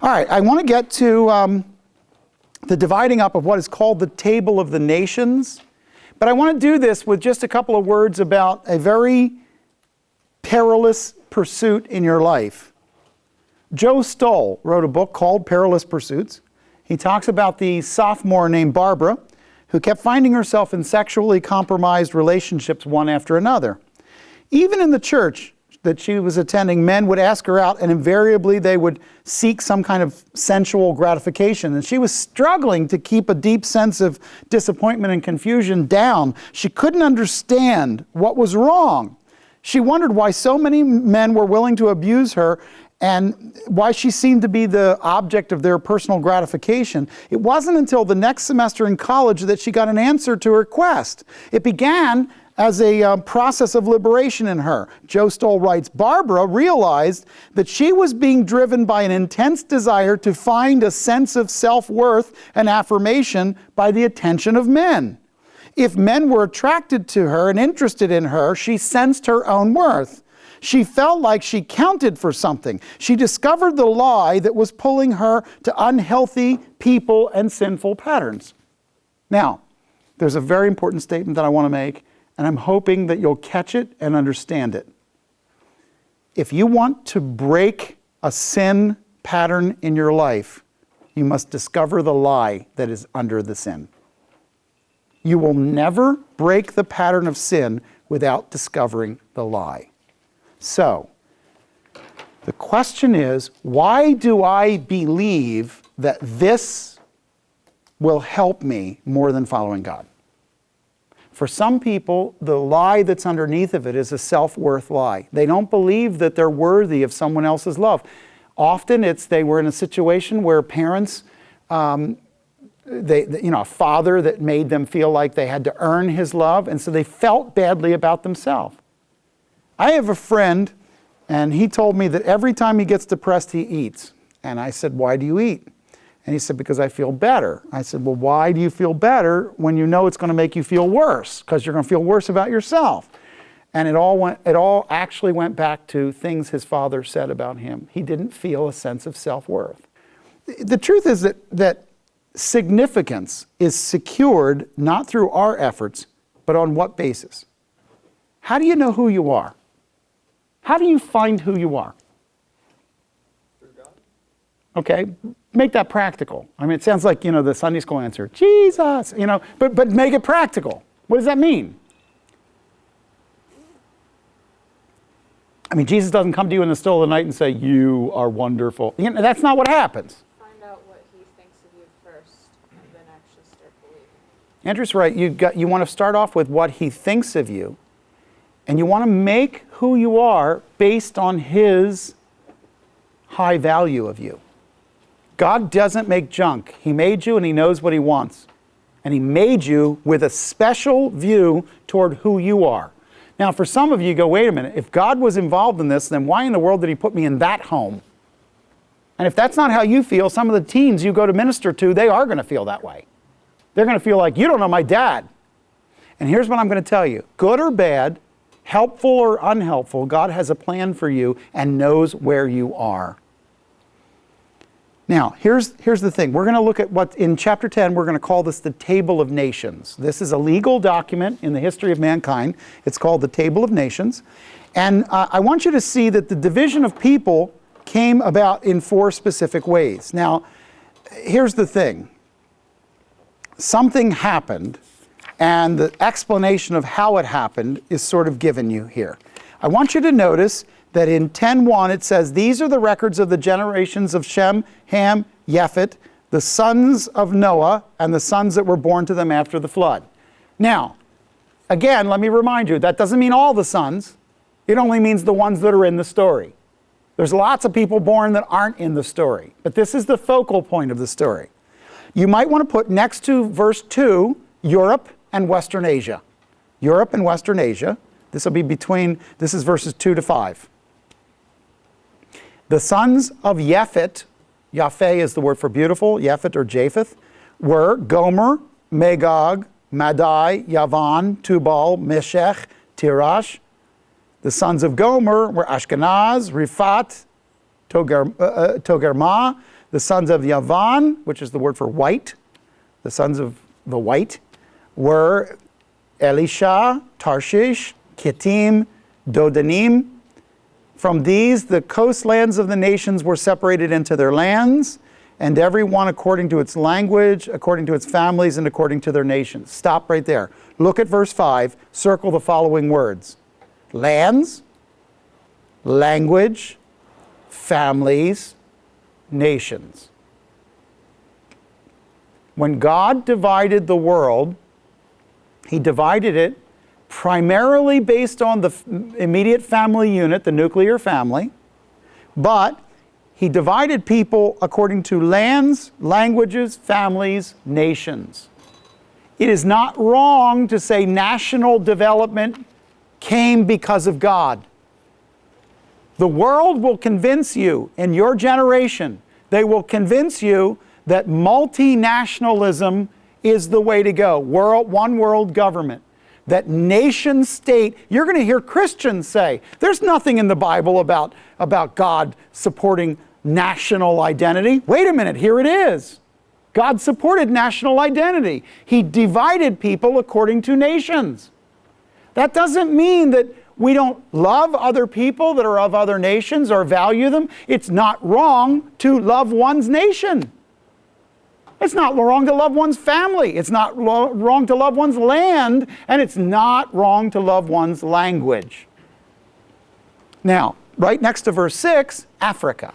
All right, I want to get to the dividing up of what is called the Table of the Nations. But I want to do this with just a couple of words about a very perilous pursuit in your life. Joe Stoll wrote a book called Perilous Pursuits. He talks about the sophomore named Barbara who kept finding herself in sexually compromised relationships one after another. Even in the church that she was attending, men would ask her out and invariably they would seek some kind of sensual gratification. And she was struggling to keep a deep sense of disappointment and confusion down. She couldn't understand what was wrong. She wondered why so many men were willing to abuse her and why she seemed to be the object of their personal gratification. It wasn't until the next semester in college that she got an answer to her quest. It began as a process of liberation in her. Joe Stoll writes, Barbara realized that she was being driven by an intense desire to find a sense of self-worth and affirmation by the attention of men. If men were attracted to her and interested in her, she sensed her own worth. She felt like she counted for something. She discovered the lie that was pulling her to unhealthy people and sinful patterns. Now, there's a very important statement that I want to make, and I'm hoping that you'll catch it and understand it. If you want to break a sin pattern in your life, you must discover the lie that is under the sin. You will never break the pattern of sin without discovering the lie. So, the question is, why do I believe that this will help me more than following God? For some people, the lie that's underneath of it is a self-worth lie. They don't believe that they're worthy of someone else's love. Often it's they were in a situation where parents, a father that made them feel like they had to earn his love, and so they felt badly about themselves. I have a friend, and he told me that every time he gets depressed, he eats. And I said, why do you eat? And he said, because I feel better. I said, well, why do you feel better when you know it's going to make you feel worse? Because you're going to feel worse about yourself. And it all actually went back to things his father said about him. He didn't feel a sense of self-worth. The truth is that significance is secured not through our efforts, but on what basis? How do you know who you are? How do you find who you are? Through God. Okay, make that practical. I mean, it sounds like, the Sunday school answer, Jesus, but make it practical. What does that mean? I mean, Jesus doesn't come to you in the still of the night and say, you are wonderful. That's not what happens. Find out what he thinks of you first, and then actually start believing. Andrew's right. You want to start off with what he thinks of you, and you want to make who you are based on his high value of you. God doesn't make junk. He made you and he knows what he wants. And he made you with a special view toward who you are. Now, for some of you go, wait a minute, if God was involved in this, then why in the world did he put me in that home? And if that's not how you feel, some of the teens you go to minister to, they are going to feel that way. They're going to feel like, you don't know my dad. And here's what I'm going to tell you. Good or bad, helpful or unhelpful, God has a plan for you and knows where you are. Now, here's the thing. We're going to look at what, in chapter 10, we're going to call this the Table of Nations. This is a legal document in the history of mankind. It's called the Table of Nations. And I want you to see that the division of people came about in 4 specific ways. Now, here's the thing. Something happened, and the explanation of how it happened is sort of given you here. I want you to notice that in 10:1 it says, these are the records of the generations of Shem, Ham, Japhet, the sons of Noah, and the sons that were born to them after the flood. Now, again, let me remind you, that doesn't mean all the sons. It only means the ones that are in the story. There's lots of people born that aren't in the story, but this is the focal point of the story. You might want to put next to verse 2, Europe and Western Asia. Europe and Western Asia. This will be this is verses 2 to 5. The sons of Japhet, Japhet is the word for beautiful, Japhet or Japheth, were Gomer, Magog, Madai, Yavan, Tubal, Meshech, Tirash. The sons of Gomer were Ashkenaz, Rifat, Togarmah. The sons of Yavan, which is the word for white, the sons of the white, were Elisha, Tarshish, Kittim, Dodanim. From these, the coastlands of the nations were separated into their lands, and every one according to its language, according to its families, and according to their nations. Stop right there. Look at verse 5. Circle the following words. Lands, language, families, nations. When God divided the world, He divided it primarily based on the immediate family unit, the nuclear family, but He divided people according to lands, languages, families, nations. It is not wrong to say national development came because of God. The world will convince you, in your generation, they will convince you that multinationalism is the way to go. One world government. That nation state, you're going to hear Christians say, there's nothing in the Bible about God supporting national identity. Wait a minute, here it is. God supported national identity. He divided people according to nations. That doesn't mean that we don't love other people that are of other nations or value them. It's not wrong to love one's nation. It's not wrong to love one's family. It's not wrong to love one's land. And it's not wrong to love one's language. Now, right next to verse 6, Africa.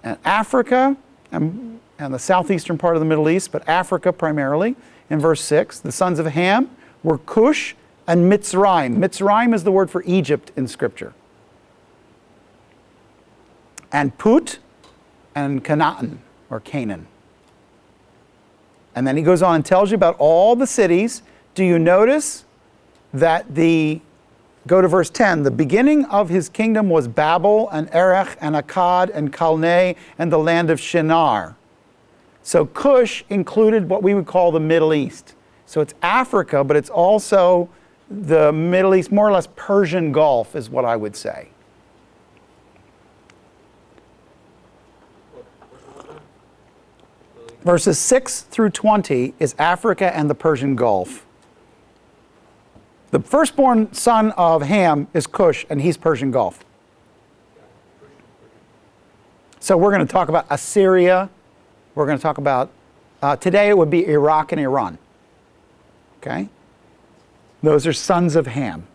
And Africa, and the southeastern part of the Middle East, but Africa primarily, in verse 6, the sons of Ham were Cush and Mitzrayim. Mitzrayim is the word for Egypt in Scripture. And Put and Canaan, or Canaan. And then he goes on and tells you about all the cities. Do you notice that go to verse 10, the beginning of his kingdom was Babel and Erech and Akkad and Calneh and the land of Shinar. So Cush included what we would call the Middle East. So it's Africa, but it's also the Middle East, more or less Persian Gulf is what I would say. Verses 6 through 20 is Africa and the Persian Gulf. The firstborn son of Ham is Cush, and he's Persian Gulf. So we're going to talk about Assyria. We're going to talk about, today it would be Iraq and Iran. Okay? Those are sons of Ham.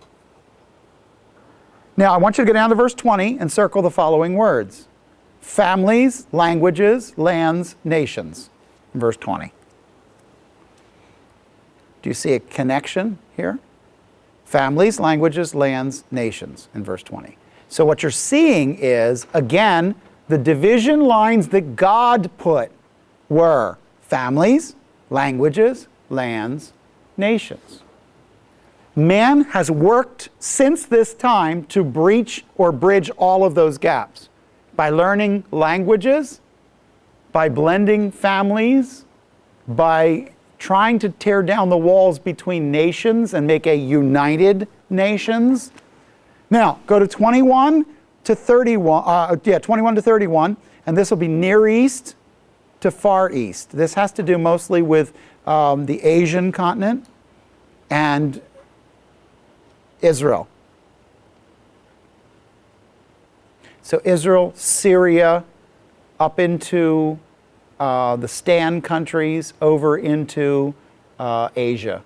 Now I want you to go down to verse 20 and circle the following words. Families, languages, lands, nations. In verse 20. Do you see a connection here? Families, languages, lands, nations in verse 20. So what you're seeing is, again, the division lines that God put were families, languages, lands, nations. Man has worked since this time to breach or bridge all of those gaps by learning languages, by blending families, by trying to tear down the walls between nations and make a united nations. Now, go to 21 to 31, 21 to 31, and this will be Near East to Far East. This has to do mostly with the Asian continent and Israel. So Israel, Syria, up into the Stan countries, over into Asia.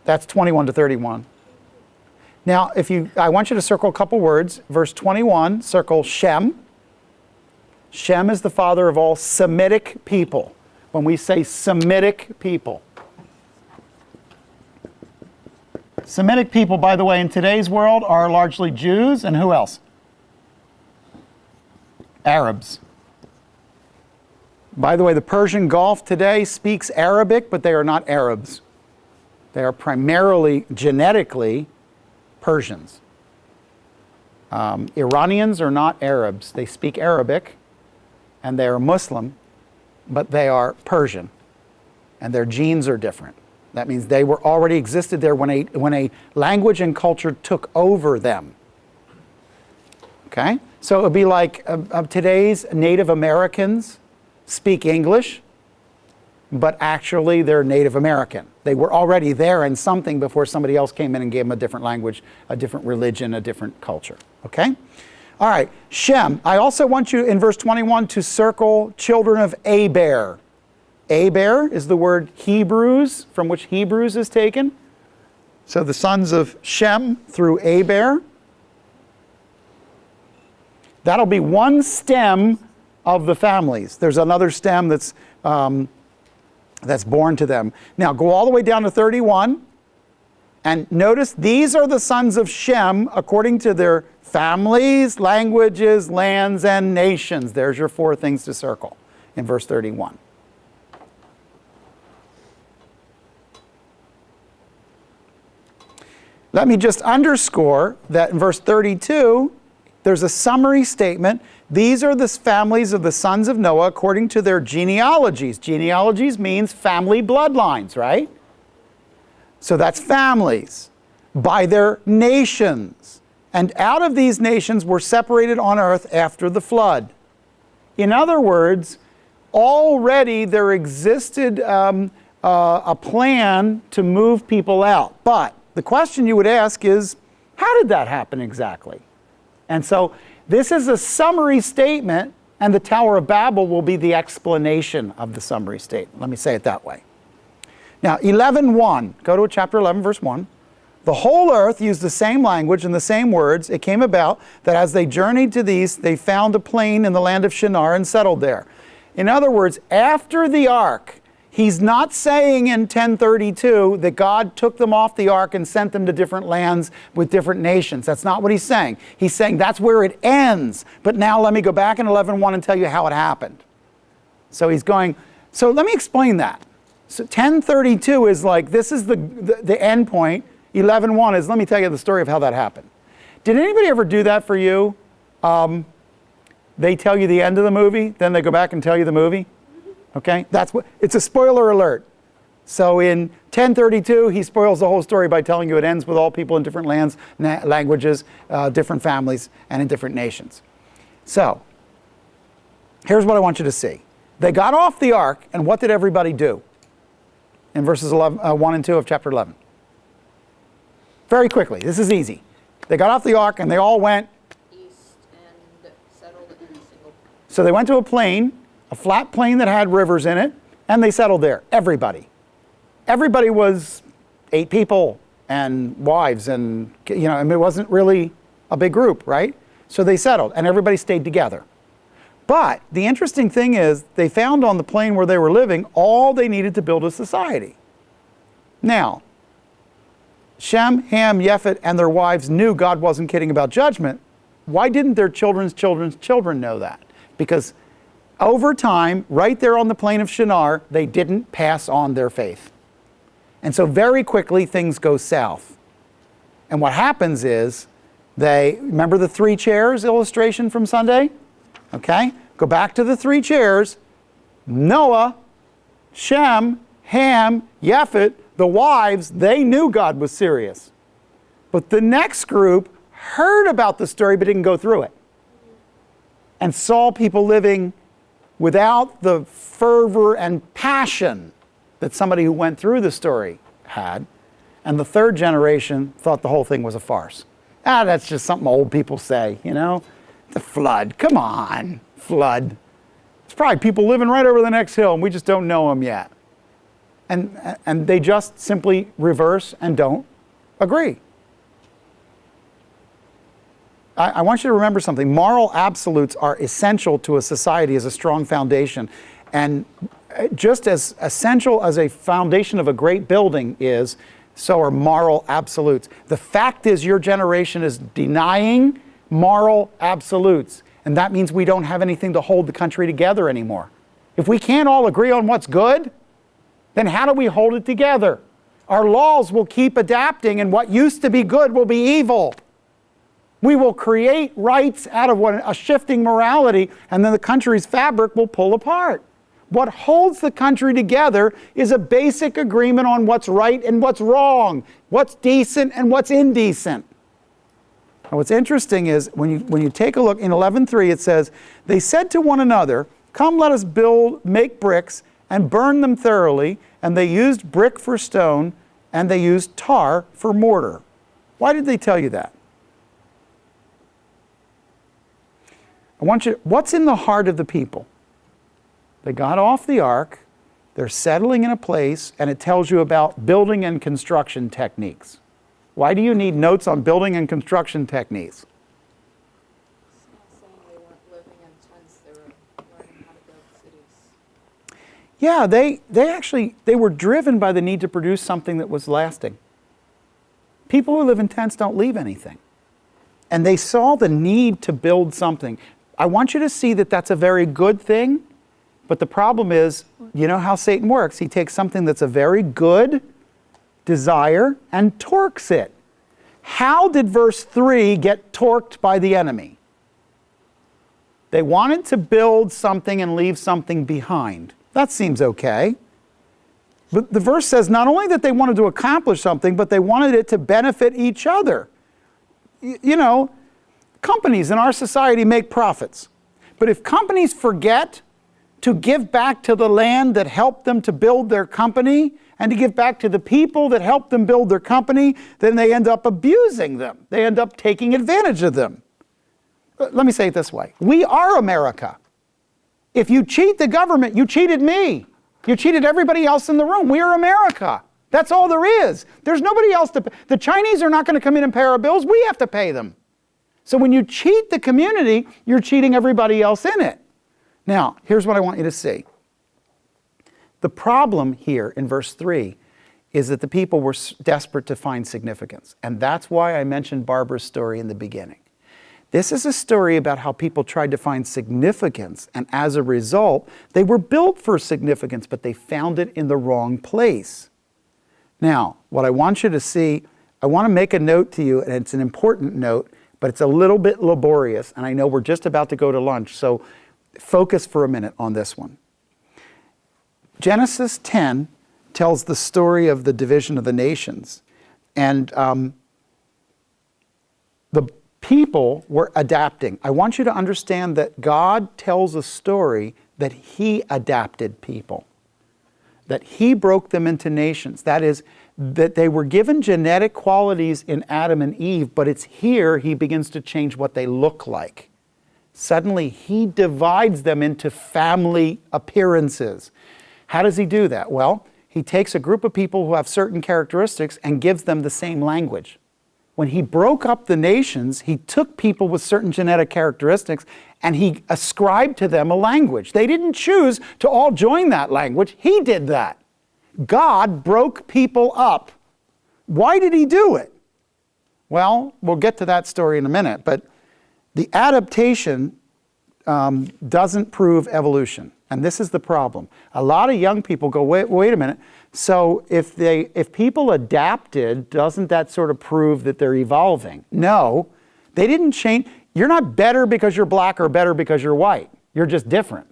That's 21 to 31. Now, I want you to circle a couple words. Verse 21, circle Shem. Shem is the father of all Semitic people. When we say Semitic people. Semitic people, by the way, in today's world are largely Jews, and who else? Arabs. By the way, the Persian Gulf today speaks Arabic, but they are not Arabs. They are primarily, genetically, Persians. Iranians are not Arabs. They speak Arabic, and they are Muslim, but they are Persian, and their genes are different. That means they were already existed there when a language and culture took over them. Okay? So it would be like today's Native Americans speak English, but actually they're Native American. They were already there in something before somebody else came in and gave them a different language, a different religion, a different culture. Okay? All right, Shem. I also want you in verse 21 to circle children of Aber. Aber is the word Hebrews, from which Hebrews is taken. So the sons of Shem through Aber. That'll be one stem of the families. There's another stem that's born to them. Now go all the way down to 31. And notice these are the sons of Shem according to their families, languages, lands, and nations. There's your 4 things to circle in verse 31. Let me just underscore that in verse 32, there's a summary statement. These are the families of the sons of Noah according to their genealogies. Genealogies means family bloodlines, right? So that's families by their nations. And out of these nations were separated on earth after the flood. In other words, already there existed a plan to move people out. But the question you would ask is, how did that happen exactly? And so this is a summary statement, and the Tower of Babel will be the explanation of the summary statement. Let me say it that way. Now, 11:1, go to chapter 11, verse 1. The whole earth used the same language and the same words. It came about that as they journeyed to these, they found a plain in the land of Shinar and settled there. In other words, after the ark, he's not saying in 1032 that God took them off the ark and sent them to different lands with different nations. That's not what he's saying. He's saying that's where it ends. But now let me go back in 11:1 and tell you how it happened. So he's going, so let me explain that. So 1032 is like, this is the end point. 11:1 is, let me tell you the story of how that happened. Did anybody ever do that for you? They tell you the end of the movie, then they go back and tell you the movie. Okay, that's what, it's a spoiler alert. So in 1032, he spoils the whole story by telling you it ends with all people in different lands, languages, different families, and in different nations. So here's what I want you to see. They got off the ark, and what did everybody do? In verses 1 and 2 of chapter 11. Very quickly, this is easy. They got off the ark, and they all went East and settled in a single. So they went to a plain, a flat plain that had rivers in it, and they settled there. Everybody. Everybody was 8 people and wives, and I mean, it wasn't really a big group, right? So they settled, and everybody stayed together. But the interesting thing is, they found on the plain where they were living all they needed to build a society. Now, Shem, Ham, Japheth, and their wives knew God wasn't kidding about judgment. Why didn't their children's children's children know that? Because over time, right there on the plain of Shinar, they didn't pass on their faith. And so very quickly, things go south. And what happens is, remember the 3 chairs illustration from Sunday? Okay, go back to the 3 chairs. Noah, Shem, Ham, Japheth, the wives, they knew God was serious. But the next group heard about the story but didn't go through it. And saw people living without the fervor and passion that somebody who went through the story had. And the 3rd generation thought the whole thing was a farce. That's just something old people say, you know. The flood, come on, flood. It's probably people living right over the next hill and we just don't know them yet. And they just simply reverse and don't agree. I want you to remember something. Moral absolutes are essential to a society as a strong foundation. And just as essential as a foundation of a great building is, so are moral absolutes. The fact is your generation is denying moral absolutes. And that means we don't have anything to hold the country together anymore. If we can't all agree on what's good, then how do we hold it together? Our laws will keep adapting, and what used to be good will be evil. We will create rights out of a shifting morality, and then the country's fabric will pull apart. What holds the country together is a basic agreement on what's right and what's wrong, what's decent and what's indecent. Now what's interesting is when you take a look in 11:3, it says, they said to one another, come let us make bricks and burn them thoroughly. And they used brick for stone and they used tar for mortar. Why did they tell you that? What's in the heart of the people? They got off the ark, they're settling in a place, and it tells you about building and construction techniques. Why do you need notes on building and construction techniques? It's not saying they weren't living in tents, they were learning how to build cities. Yeah, they were driven by the need to produce something that was lasting. People who live in tents don't leave anything. And they saw the need to build something. I want you to see that that's a very good thing, but the problem is, you know how Satan works. He takes something that's a very good desire and torques it. How did verse 3 get torqued by the enemy? They wanted to build something and leave something behind. That seems okay. But the verse says not only that they wanted to accomplish something, but they wanted it to benefit each other. You know, companies in our society make profits. But if companies forget to give back to the land that helped them to build their company and to give back to the people that helped them build their company, then they end up abusing them. They end up taking advantage of them. Let me say it this way. We are America. If you cheat the government, you cheated me. You cheated everybody else in the room. We are America. That's all there is. There's nobody else to pay. The Chinese are not going to come in and pay our bills. We have to pay them. So when you cheat the community, you're cheating everybody else in it. Now, here's what I want you to see. The problem here in verse 3 is that the people were desperate to find significance. And that's why I mentioned Barbara's story in the beginning. This is a story about how people tried to find significance, and as a result, they were built for significance, but they found it in the wrong place. Now, what I want you to see, I want to make a note to you, and it's an important note, but it's a little bit laborious, and I know we're just about to go to lunch, so focus for a minute on this one. Genesis 10 tells the story of the division of the nations, and the people were adapting. I want you to understand that God tells a story that He adapted people, that He broke them into nations. That is, that they were given genetic qualities in Adam and Eve, but it's here He begins to change what they look like. Suddenly, He divides them into family appearances. How does He do that? Well, He takes a group of people who have certain characteristics and gives them the same language. When He broke up the nations, He took people with certain genetic characteristics and He ascribed to them a language. They didn't choose to all join that language. He did that. God broke people up. Why did He do it? Well, we'll get to that story in a minute, but the adaptation doesn't prove evolution. And this is the problem. A lot of young people go, wait a minute. So if people adapted, doesn't that sort of prove that they're evolving? No, they didn't change. You're not better because you're black or better because you're white. You're just different.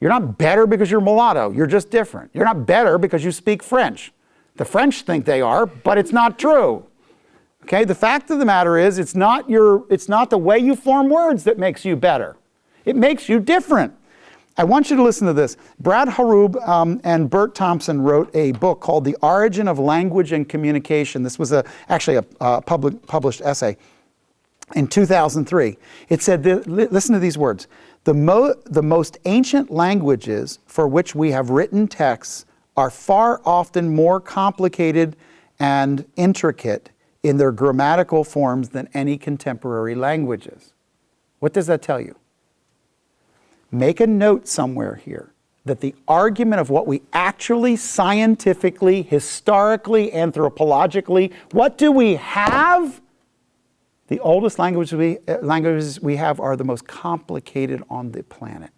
You're not better because you're mulatto. You're just different. You're not better because you speak French. The French think they are, but it's not true. Okay, the fact of the matter is it's not the way you form words that makes you better. It makes you different. I want you to listen to this. Brad Harub and Bert Thompson wrote a book called The Origin of Language and Communication. This was actually a published essay in 2003. It said, listen to these words, the most ancient languages for which we have written texts are far often more complicated and intricate in their grammatical forms than any contemporary languages. What does that tell you? Make a note somewhere here that the argument of what we actually scientifically, historically, anthropologically, what do we have? The oldest languages we have are the most complicated on the planet.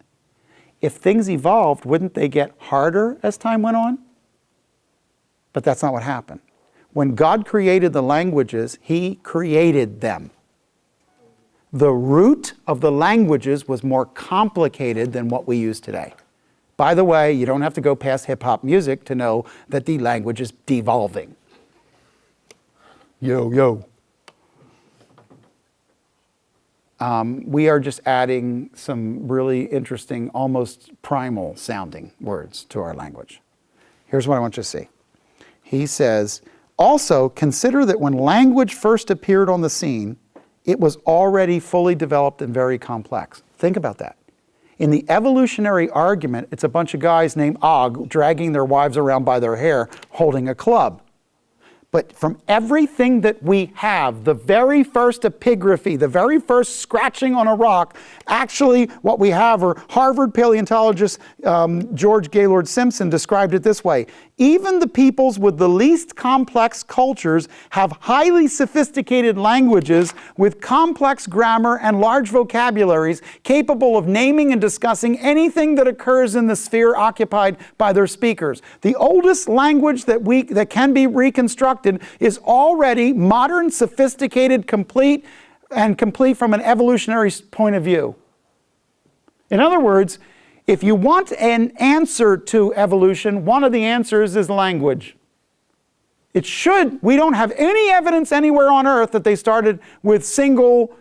If things evolved, wouldn't they get harder as time went on? But that's not what happened. When God created the languages, He created them. The root of the languages was more complicated than what we use today. By the way, you don't have to go past hip-hop music to know that the language is devolving. Yo, yo. We are just adding some really interesting, almost primal sounding words to our language. Here's what I want you to see. He says, also consider that when language first appeared on the scene, it was already fully developed and very complex. Think about that. In the evolutionary argument, it's a bunch of guys named Og dragging their wives around by their hair, holding a club. But from everything that we have, the very first epigraphy, the very first scratching on a rock, actually what we have, or Harvard paleontologist George Gaylord Simpson described it this way: even the peoples with the least complex cultures have highly sophisticated languages with complex grammar and large vocabularies capable of naming and discussing anything that occurs in the sphere occupied by their speakers. The oldest language that can be reconstructed is already modern, sophisticated, complete from an evolutionary point of view. In other words, if you want an answer to evolution, one of the answers is language. We don't have any evidence anywhere on earth that they started with single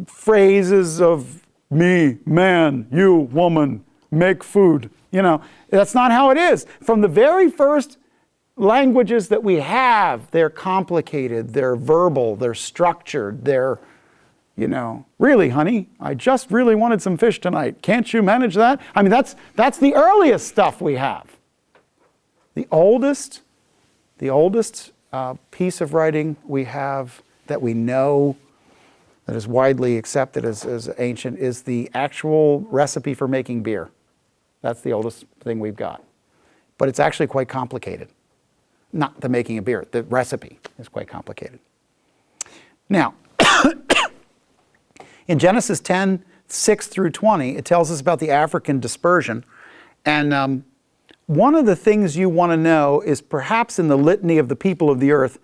phrases of me, man, you, woman, make food. That's not how it is. From the very first languages that we have, they're complicated, they're verbal, they're structured, they're, really, honey, I just really wanted some fish tonight. Can't you manage that? I mean, that's the earliest stuff we have. The oldest piece of writing we have that we know that is widely accepted as ancient is the actual recipe for making beer. That's the oldest thing we've got. But it's actually quite complicated. Not the making of beer, the recipe is quite complicated. Now, in Genesis 10, 6 through 20, it tells us about the African dispersion. And one of the things you want to know is perhaps in the litany of the people of the earth,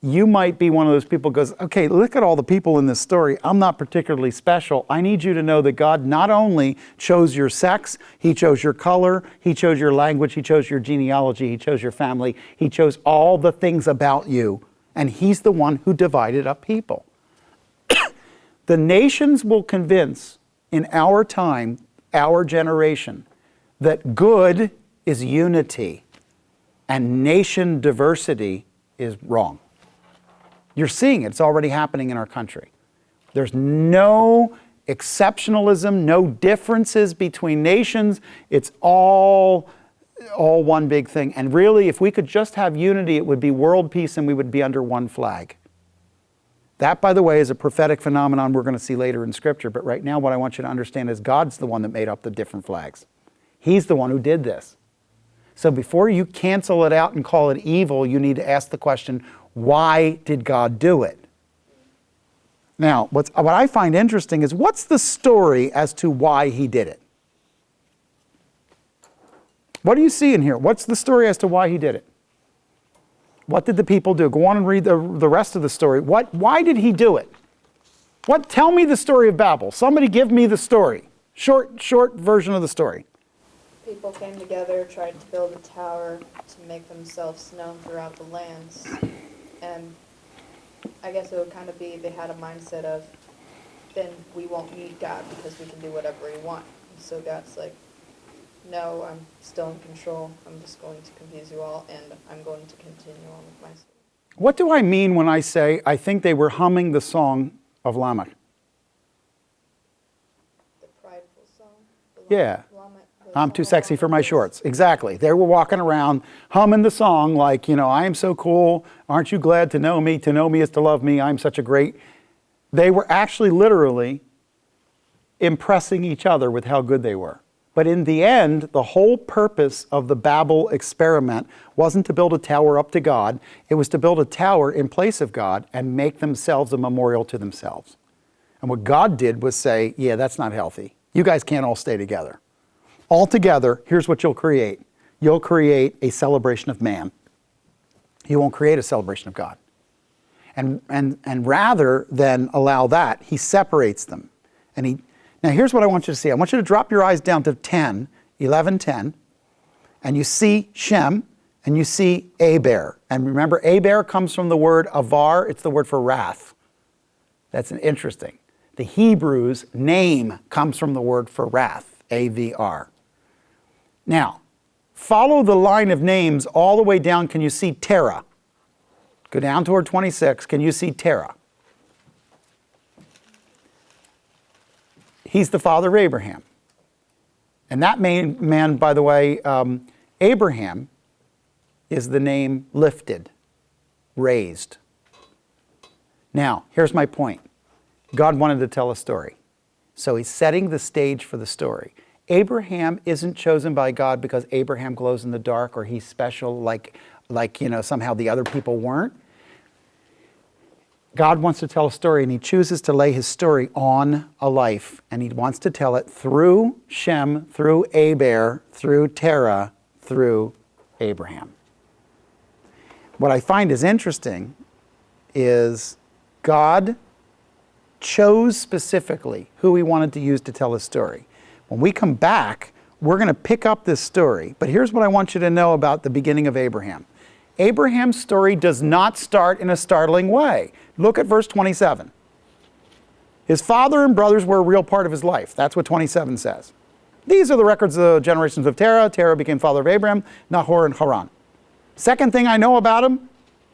you might be one of those people who goes, okay, look at all the people in this story. I'm not particularly special. I need you to know that God not only chose your sex, He chose your color, He chose your language, He chose your genealogy, He chose your family, He chose all the things about you. And He's the one who divided up people. The nations will convince in our time, our generation, that good is unity and nation diversity is wrong. You're seeing it. It's already happening in our country. There's no exceptionalism, no differences between nations. It's all one big thing. And really, if we could just have unity, it would be world peace and we would be under one flag. That, by the way, is a prophetic phenomenon we're going to see later in Scripture. But right now, what I want you to understand is God's the one that made up the different flags. He's the one who did this. So before you cancel it out and call it evil, you need to ask the question, why did God do it? Now, what I find interesting is what's the story as to why He did it? What do you see in here? What's the story as to why He did it? What did the people do? Go on and read the rest of the story. Why did He do it? Tell me the story of Babel. Somebody give me the story. Short version of the story. People came together, tried to build a tower to make themselves known throughout the lands. And I guess it would kind of be, they had a mindset of, then we won't need God because we can do whatever we want. And so God's like, no, I'm still in control. I'm just going to confuse you all, and I'm going to continue on with my story. What do I mean when I say I think they were humming the song of Lamech? The prideful song? Yeah. I'm too sexy for my shorts. Exactly. They were walking around humming the song like, I am so cool. Aren't you glad to know me? To know me is to love me. I'm such a great... They were actually literally impressing each other with how good they were. But in the end, the whole purpose of the Babel experiment wasn't to build a tower up to God. It was to build a tower in place of God and make themselves a memorial to themselves. And what God did was say, yeah, that's not healthy. You guys can't all stay together. Altogether, here's what you'll create. You'll create a celebration of man. You won't create a celebration of God. And rather than allow that, He separates them. Now here's what I want you to see. I want you to drop your eyes down to 11:10, and you see Shem, and you see Aber. And remember, Aber comes from the word avar. It's the word for wrath. That's interesting. The Hebrew's name comes from the word for wrath, A-V-R. Now, follow the line of names all the way down. Can you see Terah? Go down toward 26. Can you see Terah? He's the father of Abraham. And that man, by the way, Abraham, is the name lifted, raised. Now, here's my point. God wanted to tell a story. So he's setting the stage for the story. Abraham isn't chosen by God because Abraham glows in the dark or he's special like somehow the other people weren't. God wants to tell a story, and he chooses to lay his story on a life, and he wants to tell it through Shem, through Aber, through Terah, through Abraham. What I find is interesting is God chose specifically who he wanted to use to tell his story. When we come back, we're going to pick up this story. But here's what I want you to know about the beginning of Abraham. Abraham's story does not start in a startling way. Look at verse 27. His father and brothers were a real part of his life. That's what 27 says. These are the records of the generations of Terah. Terah became father of Abraham, Nahor, and Haran. Second thing I know about him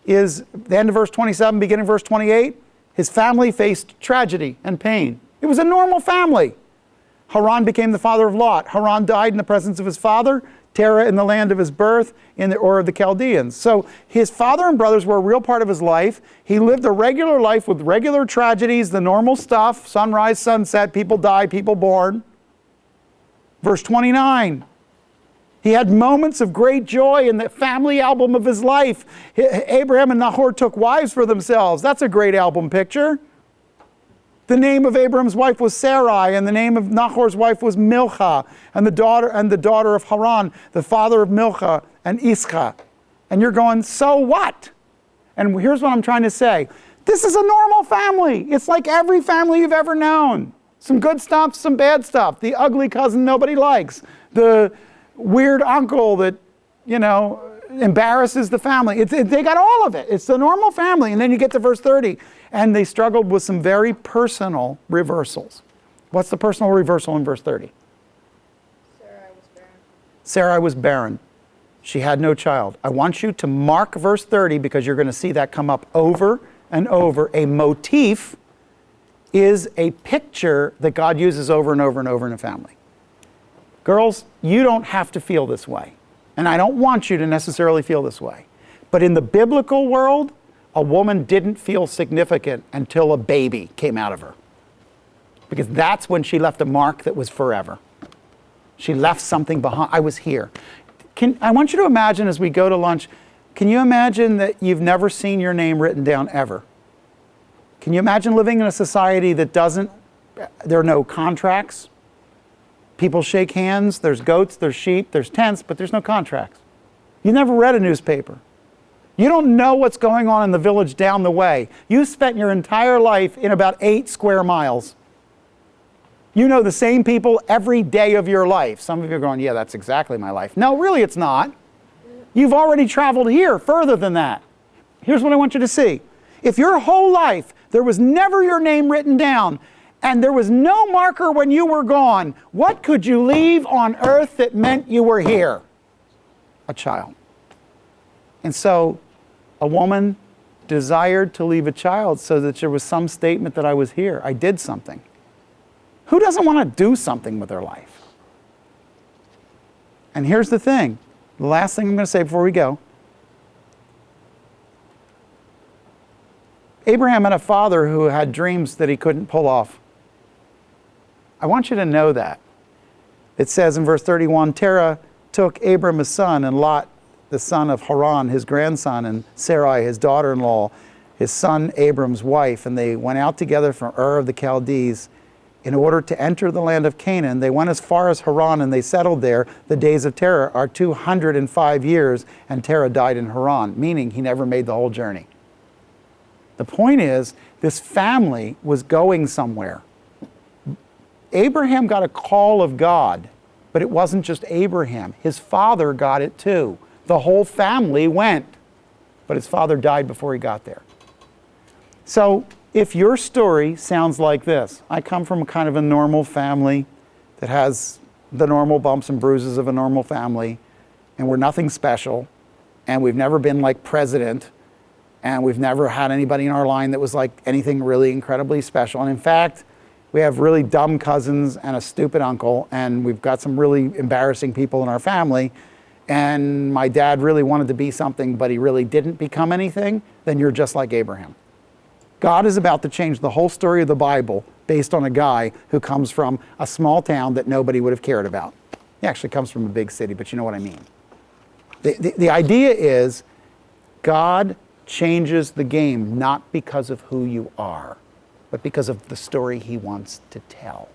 is the end of verse 27, beginning of verse 28. His family faced tragedy and pain. It was a normal family. Haran became the father of Lot. Haran died in the presence of his father. Terah in the land of his birth, in the Ur of the Chaldeans. So his father and brothers were a real part of his life. He lived a regular life with regular tragedies, the normal stuff, sunrise, sunset, people die, people born. Verse 29, he had moments of great joy in the family album of his life. Abraham and Nahor took wives for themselves. That's a great album picture. The name of Abraham's wife was Sarai, and the name of Nahor's wife was Milcah, and the daughter of Haran, the father of Milcah and Iscah. And you're going, so what? And here's what I'm trying to say. This is a normal family. It's like every family you've ever known. Some good stuff, some bad stuff. The ugly cousin nobody likes. The weird uncle that, embarrasses the family. They got all of it. It's the normal family. And then you get to verse 30. And they struggled with some very personal reversals. What's the personal reversal in verse 30? Sarai was barren. Sarai was barren. She had no child. I want you to mark verse 30 because you're going to see that come up over and over. A motif is a picture that God uses over and over and over in a family. Girls, you don't have to feel this way. And I don't want you to necessarily feel this way. But in the biblical world, a woman didn't feel significant until a baby came out of her. Because that's when she left a mark that was forever. She left something behind. I was here. I want you to imagine as we go to lunch, can you imagine that you've never seen your name written down ever? Can you imagine living in a society that there are no contracts? People shake hands, there's goats, there's sheep, there's tents, but there's no contracts. You never read a newspaper. You don't know what's going on in the village down the way. You spent your entire life in about 8 square miles. You know the same people every day of your life. Some of you are going, yeah, that's exactly my life. No, really it's not. You've already traveled here further than that. Here's what I want you to see. If your whole life there was never your name written down and there was no marker when you were gone, what could you leave on earth that meant you were here? A child. And so a woman desired to leave a child so that there was some statement that I was here. I did something. Who doesn't want to do something with their life? And here's the thing. The last thing I'm going to say before we go. Abraham had a father who had dreams that he couldn't pull off. I want you to know that. It says in verse 31, Terah took Abram his son and Lot the son of Haran, his grandson, and Sarai, his daughter-in-law, his son Abram's wife, and they went out together from Ur of the Chaldees in order to enter the land of Canaan. They went as far as Haran, and they settled there. The days of Terah are 205 years, and Terah died in Haran, meaning he never made the whole journey. The point is, this family was going somewhere. Abraham got a call of God, but it wasn't just Abraham. His father got it too. The whole family went, but his father died before he got there. So If your story sounds like this, I come from kind of a normal family that has the normal bumps and bruises of a normal family, and we're nothing special, and we've never been like president, and we've never had anybody in our line that was like anything really incredibly special. And in fact, we have really dumb cousins and a stupid uncle, and we've got some really embarrassing people in our family, and my dad really wanted to be something, but he really didn't become anything, then you're just like Abraham. God is about to change the whole story of the Bible based on a guy who comes from a small town that nobody would have cared about. He actually comes from a big city, but you know what I mean. The idea is God changes the game not because of who you are, but because of the story he wants to tell.